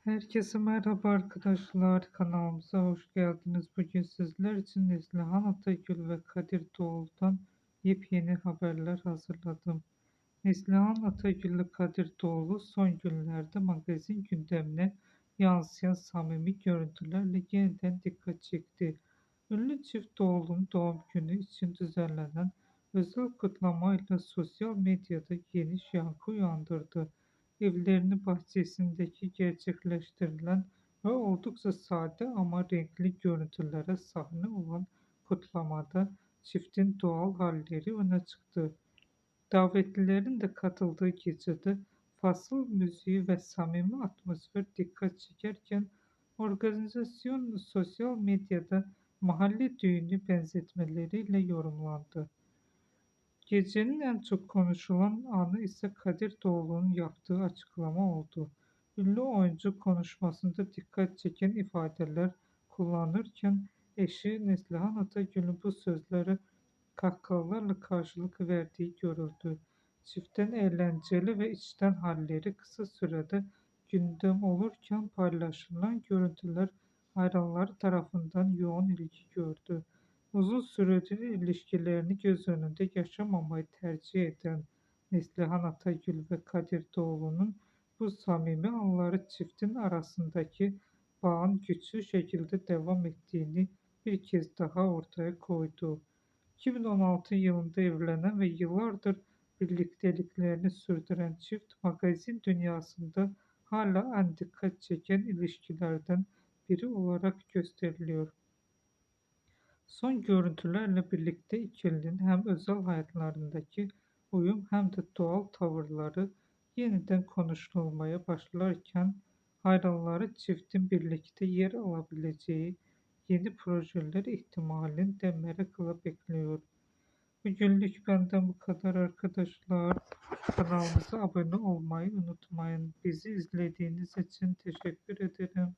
Herkese merhaba arkadaşlar. Kanalımıza hoş geldiniz. Bugün sizler için Neslihan Atagül ve Kadir Doğulu'dan yepyeni haberler hazırladım. Neslihan Atagül ile Kadir Doğulu son günlerde magazin gündemine yansıyan samimi görüntülerle yeniden dikkat çekti. Ünlü çift Doğulu'nun doğum günü için düzenlenen özel kutlamayla sosyal medyada geniş yankı uyandırdı. Evlerinin bahçesindeki gerçekleştirilen ve oldukça sade ama renkli görüntülere sahne olan kutlamada çiftin doğal halleri öne çıktı. Davetlilerin de katıldığı gecede fasıl müziği ve samimi atmosfer dikkat çekerken organizasyon sosyal medyada mahalle düğünü benzetmeleriyle yorumlandı. Gecenin en çok konuşulan anı ise Kadir Doğulu'nun yaptığı açıklama oldu. Ünlü oyuncu konuşmasında dikkat çeken ifadeler kullanırken eşi Neslihan Atagül'ün bu sözleri kahkahalarla karşılık verdiği görüldü. Çiftin eğlenceli ve içten halleri kısa sürede gündem olurken paylaşılan görüntüler hayranları tarafından yoğun ilgi gördü. Uzun süredir ilişkilerini göz önünde yaşamamayı tercih eden Neslihan Atagül ve Kadir Doğulu'nun bu samimi anları çiftin arasındaki bağın güçlü şekilde devam ettiğini bir kez daha ortaya koydu. 2016 yılında evlenen ve yıllardır birlikteliklerini sürdüren çift magazin dünyasında hala en dikkat çeken ilişkilerden biri olarak gösteriliyor. Son görüntülerle birlikte ikilinin hem özel hayatlarındaki uyum hem de doğal tavırları yeniden konuşulmaya başlarken hayranları çiftin birlikte yer alabileceği yeni projeler ihtimalini de merakla bekliyor. Bugünlük benden bu kadar arkadaşlar. Kanalımıza abone olmayı unutmayın. Bizi izlediğiniz için teşekkür ederim.